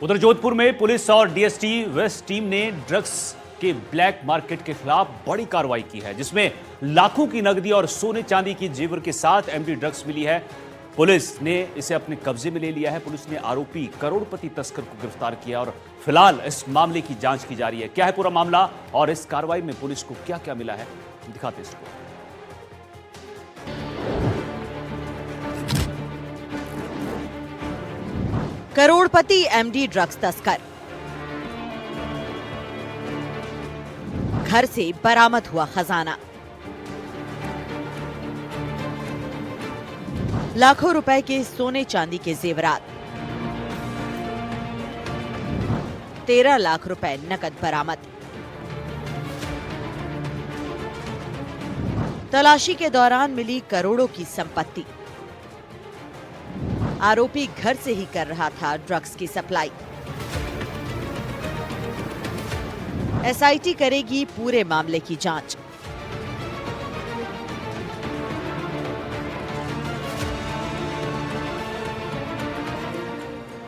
उधर जोधपुर में पुलिस और डीएसटी वेस्ट टीम ने ड्रग्स के ब्लैक मार्केट के खिलाफ बड़ी कार्रवाई की है, जिसमें लाखों की नकदी और सोने चांदी की जेवर के साथ एमडी ड्रग्स मिली है। पुलिस ने इसे अपने कब्जे में ले लिया है। पुलिस ने आरोपी करोड़पति तस्कर को गिरफ्तार किया और फिलहाल इस मामले की जांच की जा रही है। क्या है पूरा मामला और इस कार्रवाई में पुलिस को क्या क्या मिला है, दिखाते हैं इसको। करोड़पति एमडी ड्रग्स तस्कर, घर से बरामद हुआ खजाना, लाखों रुपए के सोने चांदी के जेवरात, 13 लाख रुपए नकद बरामद। तलाशी के दौरान मिली करोड़ों की संपत्ति। आरोपी घर से ही कर रहा था ड्रग्स की सप्लाई। एसआईटी करेगी पूरे मामले की जांच।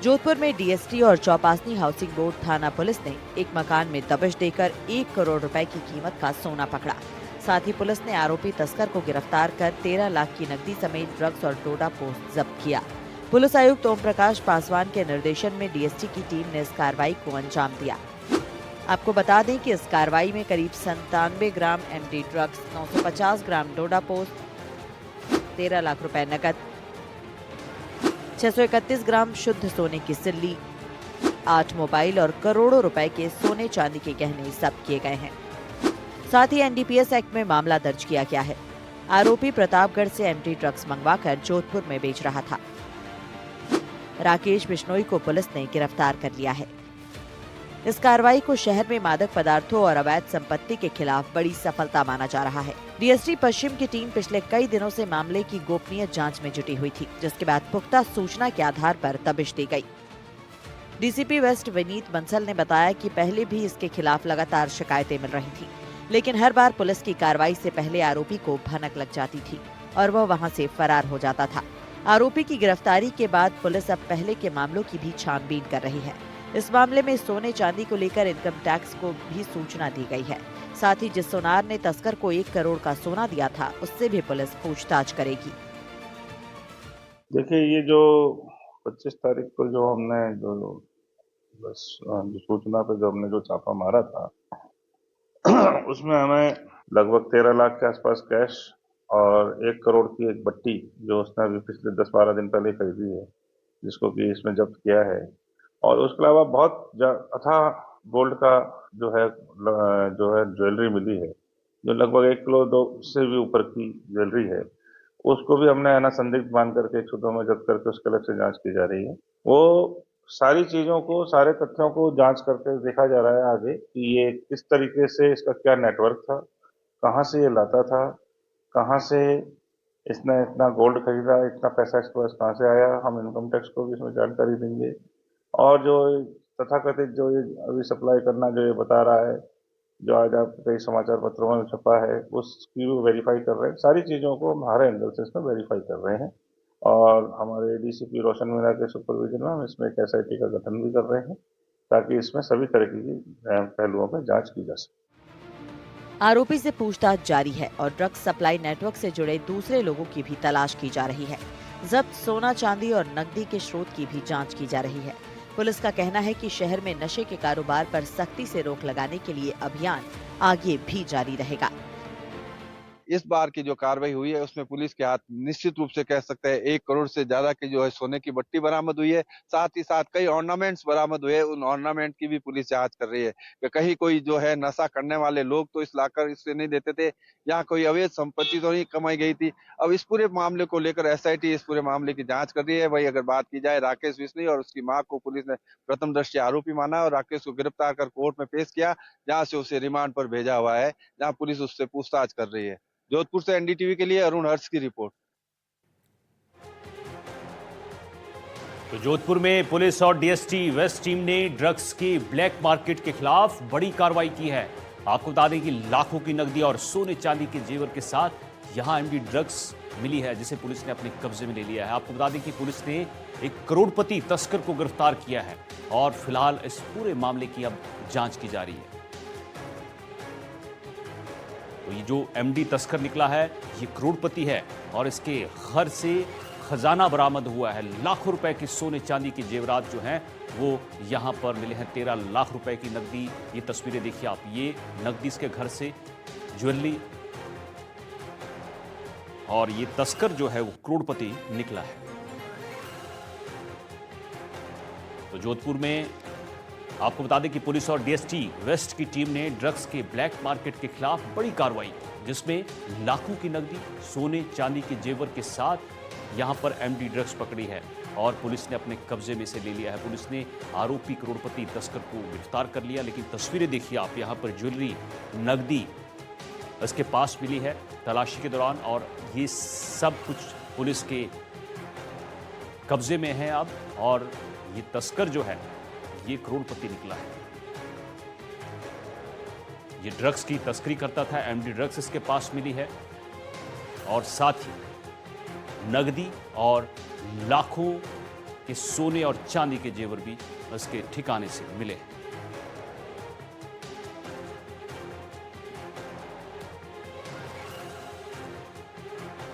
जोधपुर में डीएसटी और चौपासनी हाउसिंग बोर्ड थाना पुलिस ने एक मकान में दबिश देकर 1 करोड़ रुपए की कीमत का सोना पकड़ा। साथ ही पुलिस ने आरोपी तस्कर को गिरफ्तार कर 13 लाख की नकदी समेत ड्रग्स और डोडा पोस्ट जब्त किया। पुलिस आयुक्त ओम प्रकाश पासवान के निर्देशन में डीएसटी की टीम ने इस कार्रवाई को अंजाम दिया। आपको बता दें कि इस कार्रवाई में करीब 97 ग्राम एमडी ड्रग्स, 950 ग्राम डोडा पोस्ट, 13 लाख रुपए नकद, 631 ग्राम शुद्ध सोने की सिल्ली, 8 मोबाइल और करोड़ों रुपए के सोने चांदी के गहने जब्त किए गए हैं। साथ ही एनडीपीएस एक्ट में मामला दर्ज किया गया है। आरोपी प्रतापगढ़ से एमडी ड्रग्स मंगवाकर जोधपुर में बेच रहा था। राकेश बिश्नोई को पुलिस ने गिरफ्तार कर लिया है। इस कार्रवाई को शहर में मादक पदार्थों और अवैध संपत्ति के खिलाफ बड़ी सफलता माना जा रहा है। डीएसटी पश्चिम की टीम पिछले कई दिनों से मामले की गोपनीय जांच में जुटी हुई थी, जिसके बाद पुख्ता सूचना के आधार पर दबिश दी गई। डीसीपी वेस्ट विनीत बंसल ने बताया कि पहले भी इसके खिलाफ लगातार शिकायतें मिल रही थी, लेकिन हर बार पुलिस की कार्रवाई से पहले आरोपी को भनक लग जाती थी और वह वहां से फरार हो जाता था। आरोपी की गिरफ्तारी के बाद पुलिस अब पहले के मामलों की भी छानबीन कर रही है। इस मामले में सोने चांदी को लेकर इनकम टैक्स को भी सूचना दी गई है। साथ ही जिस सोनार ने तस्कर को 1 करोड़ का सोना दिया था, उससे भी पुलिस पूछताछ करेगी। देखिए, ये जो 25 तारीख को जो हमने जो सूचना पे जो हमने जो छापा मारा था उसमें हमें लगभग 13 लाख के आसपास कैश और 1 करोड़ की एक बट्टी जो उसने अभी पिछले 10-12 दिन पहले खरीदी है, जिसको कि इसमें जब्त किया है। और उसके अलावा बहुत अथाह गोल्ड का जो है ज्वेलरी मिली है, जो लगभग 1 किलो 2 से भी ऊपर की ज्वेलरी है। उसको भी हमने है ना संदिग्ध मान करके छुटों में जब्त करके उसके अलग से जांच की जा रही है। वो सारी चीजों को, सारे तथ्यों को जांच करके देखा जा रहा है आगे कि ये किस तरीके से, इसका क्या नेटवर्क था, कहाँ से ये लाता था, कहाँ से इसने इतना गोल्ड खरीदा, इतना पैसा इसके पास कहाँ से आया। हम इनकम टैक्स को भी इसमें जानकारी देंगे। और जो तथाकथित जो ये अभी सप्लाई करना जो ये बता रहा है, जो आज आप कई समाचार पत्रों में छपा है, उसकी भी वेरीफाई कर रहे हैं। सारी चीज़ों को हमारे एंगल से इसमें वेरीफाई कर रहे हैं और हमारे डीसीपी रोशन मीना के सुपरविजन में हम इसमें एक एसआईटी का गठन भी कर रहे हैं, ताकि इसमें सभी तरह की पहलुओं पर जांच की जा सके। आरोपी से पूछताछ जारी है और ड्रग्स सप्लाई नेटवर्क से जुड़े दूसरे लोगों की भी तलाश की जा रही है। जब्त सोना चांदी और नकदी के स्रोत की भी जांच की जा रही है। पुलिस का कहना है कि शहर में नशे के कारोबार पर सख्ती से रोक लगाने के लिए अभियान आगे भी जारी रहेगा। इस बार की जो कार्रवाई हुई है उसमें पुलिस के हाथ निश्चित रूप से कह सकते हैं 1 करोड़ से ज्यादा की जो है सोने की बट्टी बरामद हुई है। साथ ही साथ कई ऑर्नामेंट्स बरामद हुए, उन ऑर्नामेंट की भी पुलिस जांच कर रही है कि कहीं कोई जो है नशा करने वाले लोग तो इस लाकर इससे नहीं देते थे, यहाँ कोई अवैध संपत्ति तो नहीं कमाई गई थी। अब इस पूरे मामले को लेकर एसआईटी इस पूरे मामले की जांच कर रही है। वही अगर बात की जाए, राकेश बिश्नोई और उसकी मां को पुलिस ने प्रथम दृष्टया आरोपी माना और राकेश को गिरफ्तार कर कोर्ट में पेश किया, जहाँ से उसे रिमांड पर भेजा हुआ है, जहाँ पुलिस उससे पूछताछ कर रही है। जोधपुर से एनडीटीवी के लिए अरुण हर्ष की रिपोर्ट। तो जोधपुर में पुलिस और डीएसटी वेस्ट टीम ने ड्रग्स के ब्लैक मार्केट के खिलाफ बड़ी कार्रवाई की है। आपको बता दें कि लाखों की नकदी और सोने चांदी के जेवर के साथ यहां एमडी ड्रग्स मिली है जिसे पुलिस ने अपने कब्जे में ले लिया है। आपको बता दें कि पुलिस ने एक करोड़पति तस्कर को गिरफ्तार किया है और फिलहाल इस पूरे मामले की अब जांच की जा रही है। तो ये जो एमडी तस्कर निकला है ये करोड़पति है और इसके घर से खजाना बरामद हुआ है। लाखों रुपए के सोने चांदी के जेवरात जो हैं वो यहां पर मिले हैं। 13 लाख रुपए की नकदी। ये तस्वीरें देखिए आप, ये नकदी इसके घर से, ज्वेलरी, और ये तस्कर जो है वो करोड़पति निकला है। तो जोधपुर में आपको बता दें कि पुलिस और डीएसटी वेस्ट की टीम ने ड्रग्स के ब्लैक मार्केट के खिलाफ बड़ी कार्रवाई की, जिसमें लाखों की नकदी, सोने चांदी के जेवर के साथ यहां पर एमडी ड्रग्स पकड़ी है और पुलिस ने अपने कब्जे में से ले लिया है। पुलिस ने आरोपी करोड़पति तस्कर को गिरफ्तार कर लिया, लेकिन तस्वीरें देखिए आप, यहां पर ज्वेलरी, नकदी इसके पास मिली है तलाशी के दौरान और ये सब कुछ पुलिस के कब्जे में है अब। और ये तस्कर जो है ये करोड़पति निकला है। ये ड्रग्स की तस्करी करता था, एमडी ड्रग्स इसके पास मिली है और साथ ही नगदी और लाखों के सोने और चांदी के जेवर भी इसके ठिकाने से मिले हैं।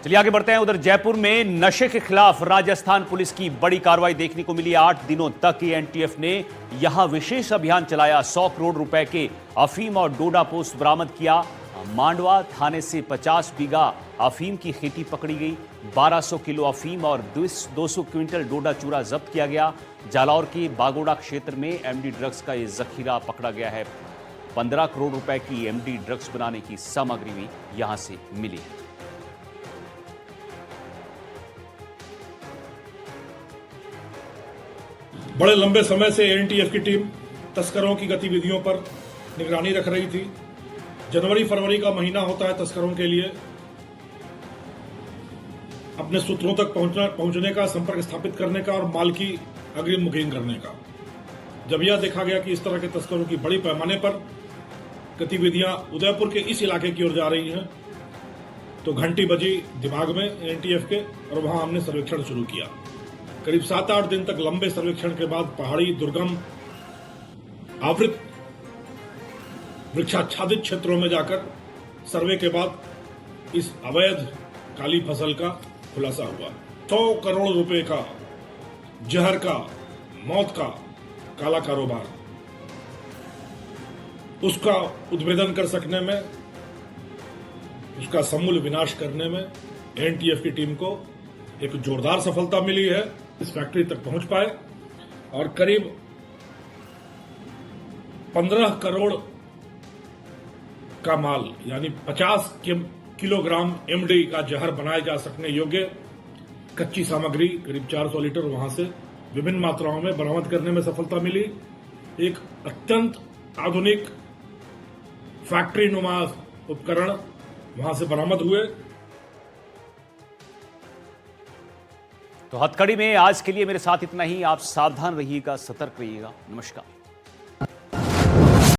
चलिए आगे बढ़ते हैं। उधर जयपुर में नशे के खिलाफ राजस्थान पुलिस की बड़ी कार्रवाई देखने को मिली। 8 दिनों तक एनटीएफ ने यहां विशेष अभियान चलाया। 100 करोड़ रुपए के अफीम और डोडा पोस्ट बरामद किया। मांडवा थाने से 50 बीघा अफीम की खेती पकड़ी गई। 1200 किलो अफीम और 200 क्विंटल डोडा चूरा जब्त किया गया। जालौर के बागोड़ा क्षेत्र में एमडी ड्रग्स का यह जखीरा पकड़ा गया है। 15 करोड़ रुपए की एमडी ड्रग्स बनाने की सामग्री भी यहां से मिली है। बड़े लंबे समय से एनटीएफ की टीम तस्करों की गतिविधियों पर निगरानी रख रही थी। जनवरी फरवरी का महीना होता है तस्करों के लिए अपने सूत्रों तक पहुंचने का, संपर्क स्थापित करने का और माल की अग्रिम बुकिंग करने का। जब यह देखा गया कि इस तरह के तस्करों की बड़ी पैमाने पर गतिविधियां उदयपुर के इस इलाके की ओर जा रही हैं, तो घंटी बजी दिमाग में एनटीएफ के और वहां हमने सर्वेक्षण शुरू किया। करीब 7-8 दिन तक लंबे सर्वेक्षण के बाद पहाड़ी, दुर्गम, आवृत, वृक्षाच्छादित क्षेत्रों में जाकर सर्वे के बाद इस अवैध काली फसल का खुलासा हुआ। 100 करोड़ रुपए का जहर का, मौत का काला कारोबार, उसका उद्भेदन कर सकने में, उसका समूल विनाश करने में एनटीएफ की टीम को एक जोरदार सफलता मिली है। इस फैक्ट्री तक पहुंच पाए और करीब 15 करोड़ का माल यानी 50 किलोग्राम एमडी का जहर बनाए जा सकने योग्य कच्ची सामग्री करीब 400 लीटर वहां से विभिन्न मात्राओं में बरामद करने में सफलता मिली। एक अत्यंत आधुनिक फैक्ट्री नुमा उपकरण वहां से बरामद हुए। तो हथकड़ी में आज के लिए मेरे साथ इतना ही। आप सावधान रहिएगा, सतर्क रहिएगा। नमस्कार।